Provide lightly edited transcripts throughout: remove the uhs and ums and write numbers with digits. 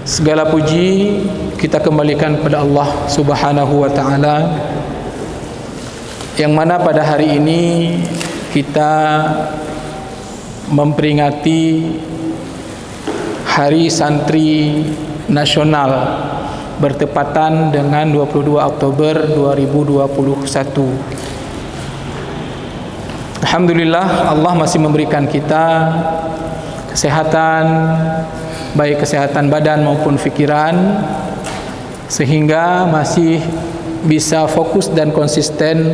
Segala puji kita kembalikan kepada Allah Subhanahu wa taala, yang mana pada hari ini kita memperingati Hari Santri Nasional bertepatan dengan 22 Oktober 2021. Alhamdulillah, Allah masih memberikan kita kesehatan, baik kesehatan badan maupun fikiran, sehingga masih bisa fokus dan konsisten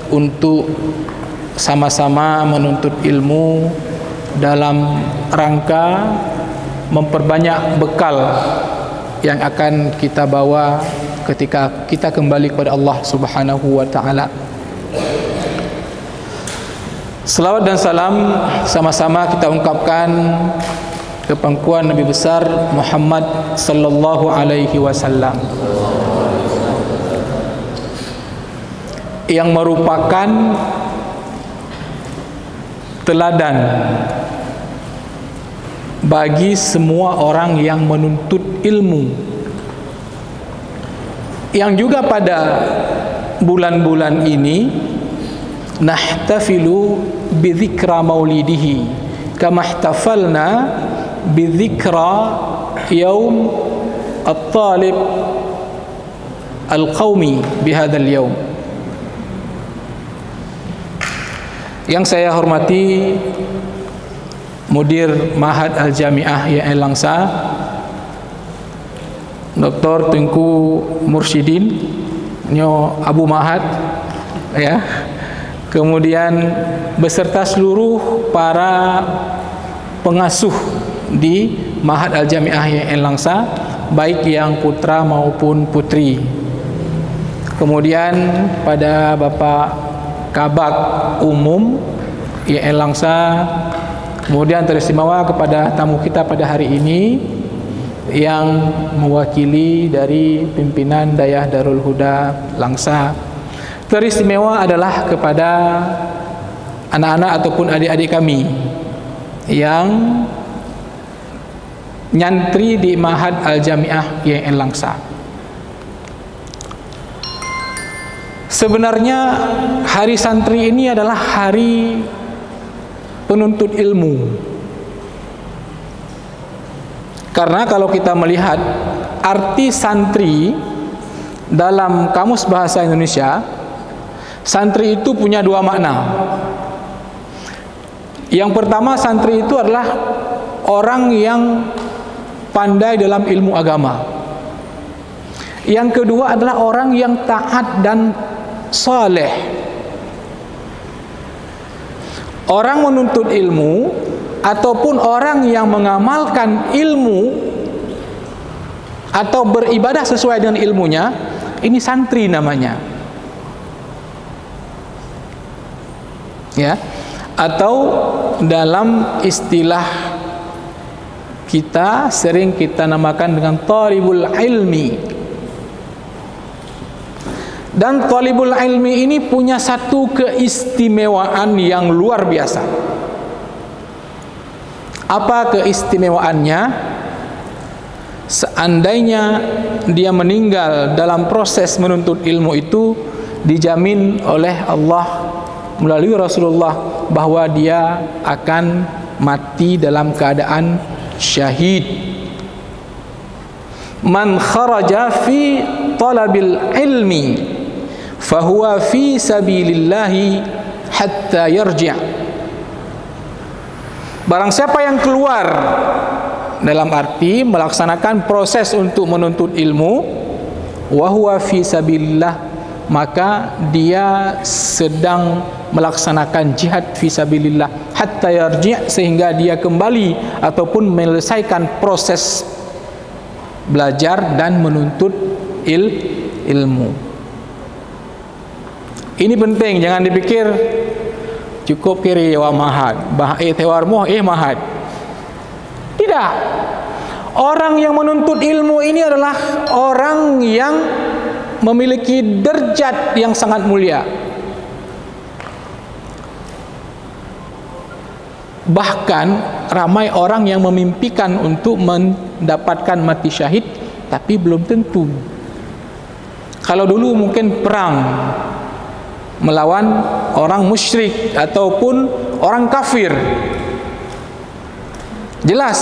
untuk sama-sama menuntut ilmu dalam rangka memperbanyak bekal yang akan kita bawa ketika kita kembali kepada Allah Subhanahu wa taala. Selawat dan salam sama-sama kita ungkapkan ke pangkuan Nabi besar Muhammad sallallahu alaihi wasallam, yang merupakan teladan bagi semua orang yang menuntut ilmu, yang juga pada bulan-bulan ini nahtafilu bidzikra maulidihi kama ihtafalna bidzikra yaum at-talib al-qaumi bihadzal yaum. Yang saya hormati Mudir Ma'had Al-Jami'ah YN Langsa, Dr. Tengku Mursyidin Nyo Abu Ma'had, ya. Kemudian beserta seluruh para pengasuh di Ma'had Al-Jami'ah YN Langsa, baik yang putra maupun putri. Kemudian pada Bapak Kabak Umum YN Langsa, kemudian teristimewa kepada tamu kita pada hari ini yang mewakili dari pimpinan Dayah Darul Huda Langsa. Teristimewa adalah kepada anak-anak ataupun adik-adik kami yang nyantri di Ma'had Al-Jami'ah YN Langsa. Sebenarnya hari santri ini adalah hari penuntut ilmu, karena kalau kita melihat arti santri dalam Kamus Bahasa Indonesia, santri itu punya dua makna. Yang pertama, santri itu adalah orang yang pandai dalam ilmu agama. Yang kedua adalah orang yang taat dan saleh. Orang menuntut ilmu ataupun orang yang mengamalkan ilmu atau beribadah sesuai dengan ilmunya, ini santri namanya, ya. Atau dalam istilah kita sering kita namakan dengan talibul ilmi. Dan talibul ilmi ini punya satu keistimewaan yang luar biasa. Apa keistimewaannya? Seandainya dia meninggal dalam proses menuntut ilmu itu, dijamin oleh Allah melalui Rasulullah bahwa dia akan mati dalam keadaan syahid. Man kharaja fi talabil ilmi fahuwa fi sabilillahi hatta yarji'. Barang siapa yang keluar dalam arti melaksanakan proses untuk menuntut ilmu, wa huwa fi sabilillah, maka dia sedang melaksanakan jihad fi sabilillah hatta yarji', sehingga dia kembali ataupun menyelesaikan proses belajar dan menuntut ilmu. Ini penting, jangan dipikir cukup kiri wa mahad bahai tewarmuh mahad. Tidak. Orang yang menuntut ilmu ini adalah orang yang memiliki derajat yang sangat mulia. Bahkan ramai orang yang memimpikan untuk dapatkan mati syahid, tapi belum tentu. Kalau dulu mungkin perang melawan orang musyrik ataupun orang kafir, jelas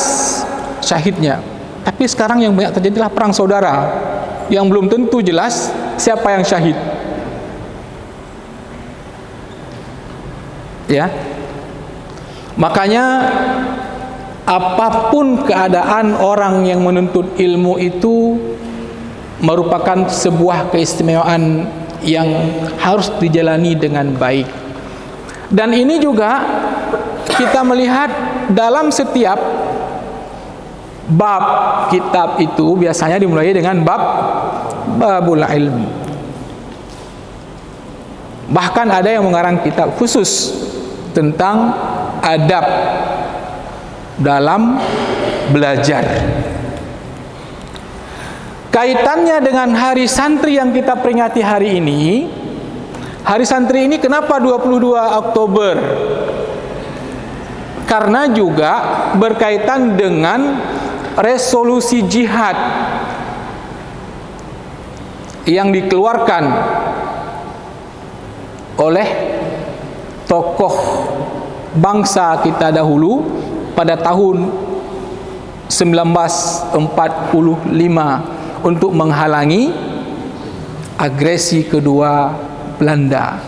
syahidnya. Tapi sekarang yang banyak terjadilah perang saudara, yang belum tentu jelas siapa yang syahid. Ya, makanya apapun keadaan orang yang menuntut ilmu itu merupakan sebuah keistimewaan yang harus dijalani dengan baik. Dan ini juga kita melihat dalam setiap bab kitab itu biasanya dimulai dengan babul ilmi. Bahkan ada yang mengarang kitab khusus tentang adab dalam belajar. Kaitannya dengan hari santri yang kita peringati hari ini. Hari santri ini kenapa 22 Oktober? Karena juga berkaitan dengan resolusi jihad yang dikeluarkan oleh tokoh bangsa kita dahulu pada tahun 1945 untuk menghalangi agresi kedua Belanda.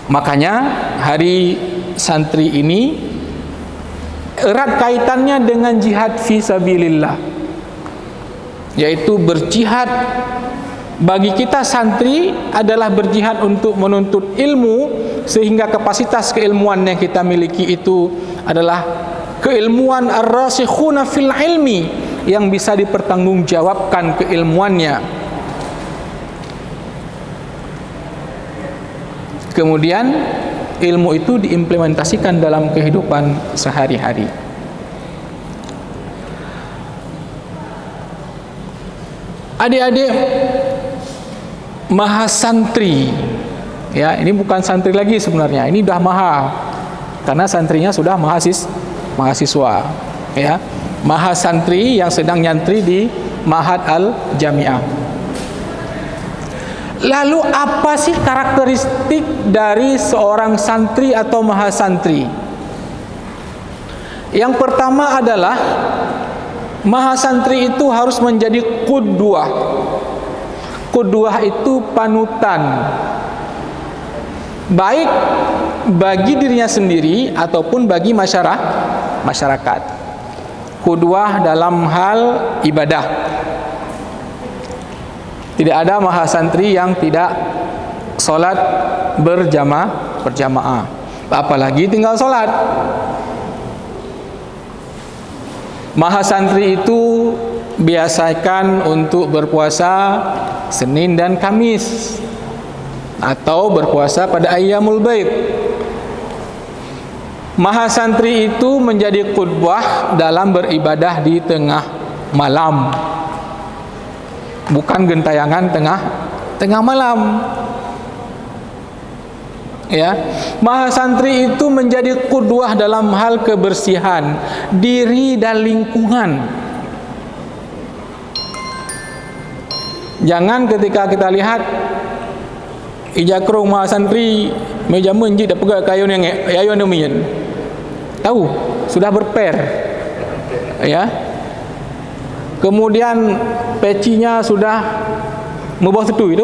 Makanya hari santri ini erat kaitannya dengan jihad fi sabilillah, yaitu berjihad. Bagi kita santri adalah berjihad untuk menuntut ilmu, sehingga kapasitas keilmuan yang kita miliki itu adalah keilmuan ar-rasikhuna fil ilmi, yang bisa dipertanggungjawabkan keilmuannya. Kemudian ilmu itu diimplementasikan dalam kehidupan sehari-hari. Adik-adik mahasantri, ya, ini bukan santri lagi sebenarnya, ini sudah maha, karena santrinya sudah mahasiswa, ya, mahasantri yang sedang nyantri di Ma'had Al-Jami'ah. Lalu apa sih karakteristik dari seorang santri atau mahasantri? Yang pertama adalah mahasantri itu harus menjadi qudwah. Qudwah itu panutan, baik bagi dirinya sendiri ataupun bagi masyarakat. Qudwah dalam hal ibadah. Tidak ada mahasantri yang tidak solat berjamaah, apalagi tinggal solat. Mahasantri itu biasakan untuk berpuasa Senin dan Kamis, atau berpuasa pada ayyamul baid. Mahasantri itu menjadi qudwah dalam beribadah di tengah malam, bukan gentayangan tengah malam. Ya, mahasantri itu menjadi qudwah dalam hal kebersihan diri dan lingkungan. Jangan ketika kita lihat ijakrong mahasantri meja menjid dah pegang kayu yang ayun demikian, tahu sudah berper, ya. Kemudian pecinya sudah membawah setui,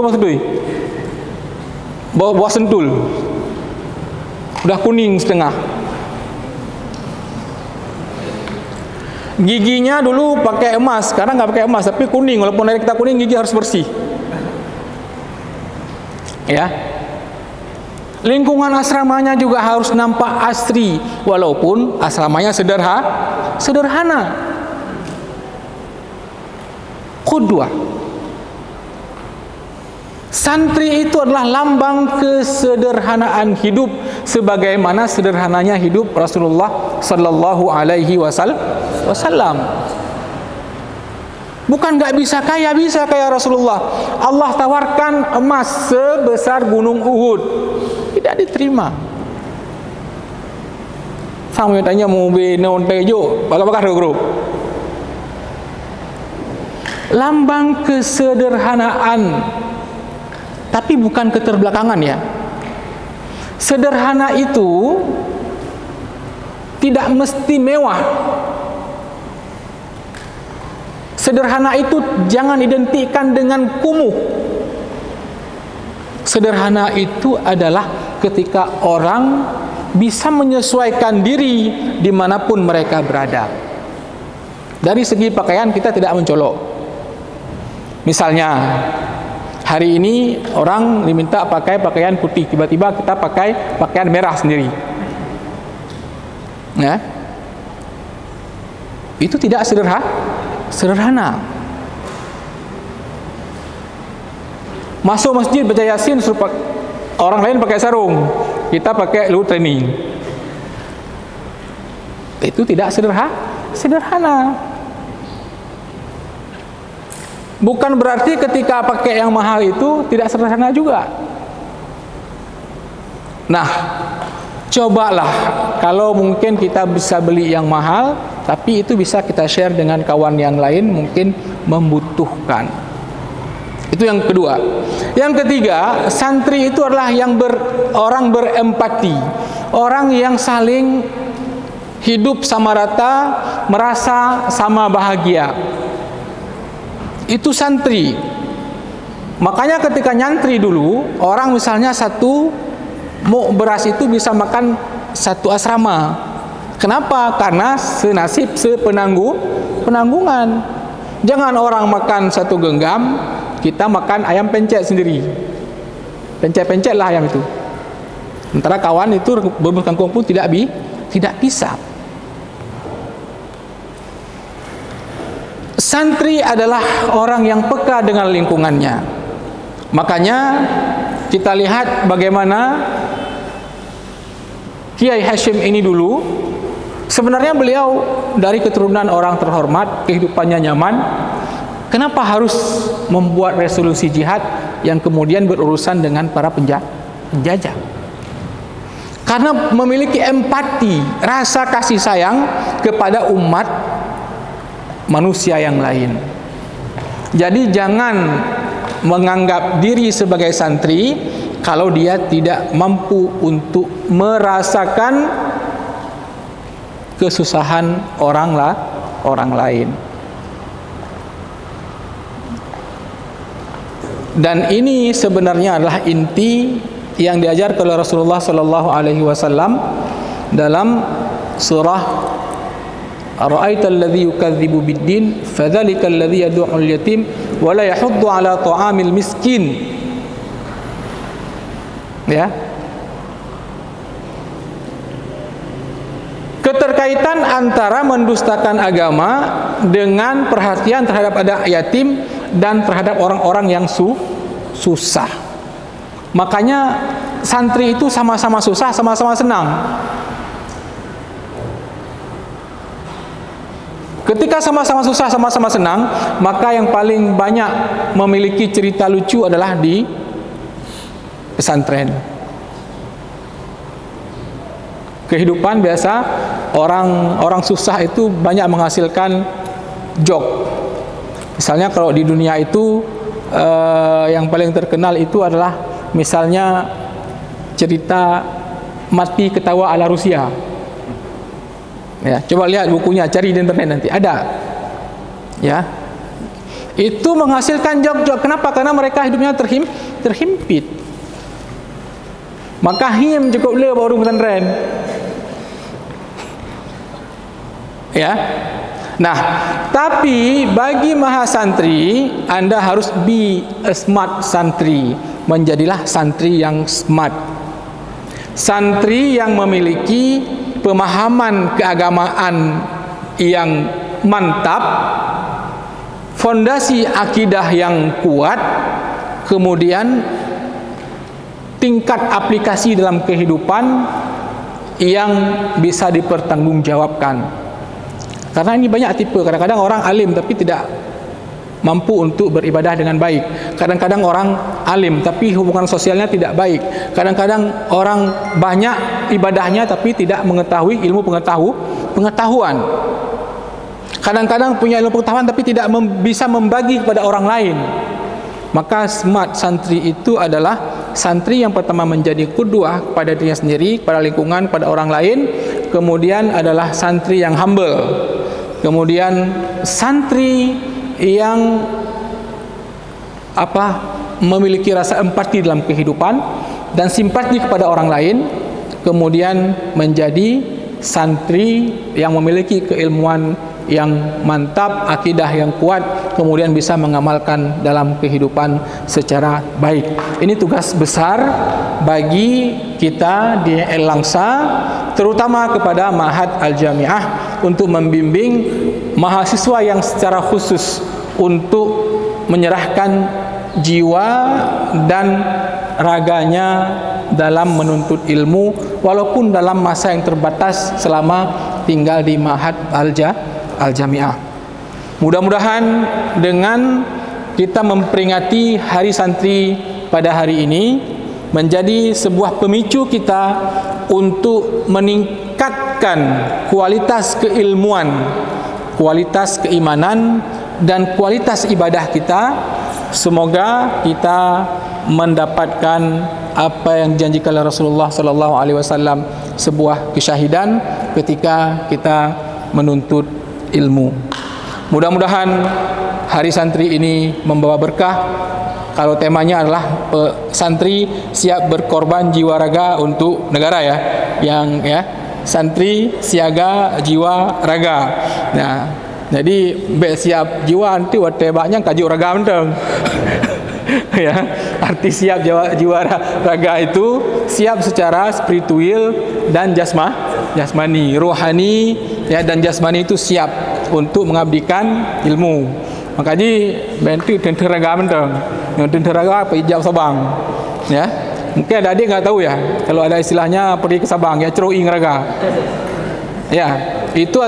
bawah sentul, sudah kuning setengah. Giginya dulu pakai emas, sekarang nggak pakai emas, tapi kuning. Walaupun dari kita kuning, gigi harus bersih. Ya. Lingkungan asramanya juga harus nampak asri, walaupun asramanya sederhana. Qudwah. Santri itu adalah lambang kesederhanaan hidup, sebagaimana sederhananya hidup Rasulullah sallallahu alaihi wasallam. Bukan nggak bisa kaya Rasulullah. Allah tawarkan emas sebesar gunung Uhud, tidak diterima. Sama tanya mau beli non tejo, bakar-bakar grup. lambang kesederhanaan, tapi bukan keterbelakangan ya. Sederhana itu tidak mesti mewah. Sederhana itu jangan identikkan dengan kumuh. Sederhana itu adalah ketika orang bisa menyesuaikan diri dimanapun mereka berada. Dari segi pakaian kita tidak mencolok. Misalnya hari ini orang diminta pakai pakaian putih, tiba-tiba kita pakai pakaian merah sendiri. Ya. Itu tidak sederhana. Masuk masjid baca Yasin, suruh orang lain pakai sarung, kita pakai luar training. Itu tidak sederhana. Bukan berarti ketika pakai yang mahal itu tidak sederhana juga. Nah, cobalah kalau mungkin kita bisa beli yang mahal, tapi itu bisa kita share dengan kawan yang lain mungkin membutuhkan. Itu yang kedua. Yang ketiga, santri itu adalah orang berempati, orang yang saling hidup sama rata, merasa sama bahagia. Itu santri. Makanya ketika nyantri dulu, orang misalnya satu muk beras itu bisa makan satu asrama. Kenapa? Karena senasib penanggungan. Jangan orang makan satu genggam, kita makan ayam pencet sendiri. Pencet-pencet lah ayam itu. Sementara kawan itu berebut kangkung pun tidak bisa. Santri adalah orang yang peka dengan lingkungannya. Makanya kita lihat bagaimana Kiai Hashim ini dulu, sebenarnya beliau dari keturunan orang terhormat, kehidupannya nyaman. Kenapa harus membuat resolusi jihad yang kemudian berurusan dengan para penjajah? Karena memiliki empati, rasa kasih sayang kepada umat manusia yang lain. Jadi jangan menganggap diri sebagai santri kalau dia tidak mampu untuk merasakan kesusahan orang lain. Dan ini sebenarnya adalah inti yang diajarkan oleh Rasulullah sallallahu alaihi wasallam dalam surah Ara'aital ladzi yukadzibu bid-din fadzalikal ladzi yad'ul yatim wa la yahuddu 'ala ta'amil miskin. Ya. Keterkaitan antara mendustakan agama dengan perhatian terhadap anak yatim dan terhadap orang-orang yang susah. Makanya santri itu sama-sama susah, sama-sama senang. Ketika sama-sama susah, sama-sama senang, maka yang paling banyak memiliki cerita lucu adalah di pesantren. Kehidupan biasa, orang susah itu banyak menghasilkan joke. Misalnya kalau di dunia itu yang paling terkenal itu adalah misalnya cerita mati ketawa ala Rusia. Ya, coba lihat bukunya, cari di internet nanti ada. Ya, itu menghasilkan joke-joke. Kenapa? Karena mereka hidupnya terhimpit. Maka him cukup le baru pesantren. Ya. Nah, tapi bagi mahasantri, Anda harus be a smart santri. Menjadilah santri yang smart. Santri yang memiliki pemahaman keagamaan yang mantap, fondasi akidah yang kuat, kemudian tingkat aplikasi dalam kehidupan yang bisa dipertanggungjawabkan. Karena ini banyak tipe. Kadang-kadang orang alim tapi tidak mampu untuk beribadah dengan baik. Kadang-kadang orang alim tapi hubungan sosialnya tidak baik. Kadang-kadang orang banyak ibadahnya tapi tidak mengetahui ilmu pengetahuan. Kadang-kadang punya ilmu pengetahuan tapi tidak bisa membagi kepada orang lain. Maka smart santri itu adalah santri yang pertama menjadi qudwah kepada dirinya sendiri, pada lingkungan, pada orang lain. Kemudian adalah santri yang humble. Kemudian santri yang memiliki rasa empati dalam kehidupan dan simpati kepada orang lain. Kemudian menjadi santri yang memiliki keilmuan yang mantap, akidah yang kuat, kemudian bisa mengamalkan dalam kehidupan secara baik. Ini tugas besar bagi kita di El-Langsa, terutama kepada Ma'had Al-Jami'ah, untuk membimbing mahasiswa yang secara khusus untuk menyerahkan jiwa dan raganya dalam menuntut ilmu, walaupun dalam masa yang terbatas selama tinggal di Ma'had Al-Jami'ah. Mudah-mudahan dengan kita memperingati Hari Santri pada hari ini menjadi sebuah pemicu kita untuk meningkatkan kualitas keilmuan, kualitas keimanan, dan kualitas ibadah kita. Semoga kita mendapatkan apa yang dijanjikan oleh Rasulullah sallallahu alaihi wasallam, sebuah kesyahidan ketika kita menuntut ilmu. Mudah-mudahan Hari Santri ini membawa berkah. Kalau temanya adalah santri siap berkorban jiwa raga untuk negara, santri siaga jiwa raga. Nah, jadi siap jiwa nanti tebaknya kaji raga menteng. Arti siap jiwa raga itu siap secara spiritual dan jasmani, rohani dan jasmani itu siap untuk mengabdikan ilmu. Makanya bentuk tentera raga menteng, yang tentera raga apa ijab Sabang, mungkin ada adik nggak tahu kalau ada istilahnya pergi ke Sabang ceroing raga, itu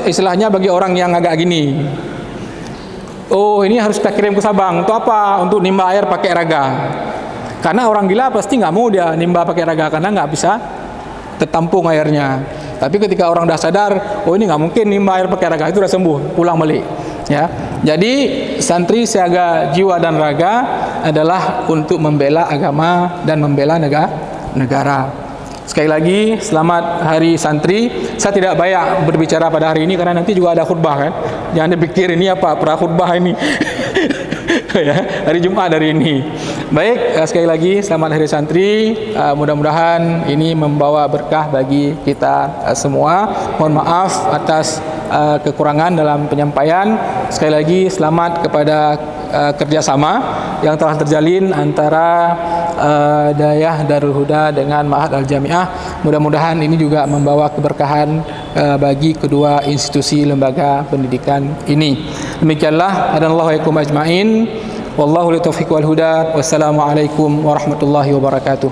istilahnya bagi orang yang agak gini. Oh, ini harus kita kirim ke Sabang untuk apa? Untuk nimba air pakai raga. Karena orang gila pasti nggak mau dia nimba pakai raga karena nggak bisa tertampung airnya. Tapi ketika orang dah sadar, oh ini nggak mungkin nimba air pakai raga, itu udah sembuh, pulang balik. Jadi santri siaga jiwa dan raga adalah untuk membela agama dan membela negara. Sekali lagi selamat Hari Santri. Saya tidak banyak berbicara pada hari ini karena nanti juga ada khutbah kan. Jangan dipikir ini apa pra khutbah ini. Hari Jumat hari ini. Baik, sekali lagi selamat Hari Santri. Mudah-mudahan ini membawa berkah bagi kita semua. Mohon maaf atas kekurangan dalam penyampaian. Sekali lagi selamat kepada kerjasama yang telah terjalin antara Dayah Darul Huda dengan Ma'had Al-Jami'ah. Mudah-mudahan ini juga membawa keberkahan bagi kedua institusi lembaga pendidikan ini. Demikianlah, hadanallahu wa iyyakum ajmain. Wallahu li taufiq wal huda. Wassalamualaikum warahmatullahi wabarakatuh.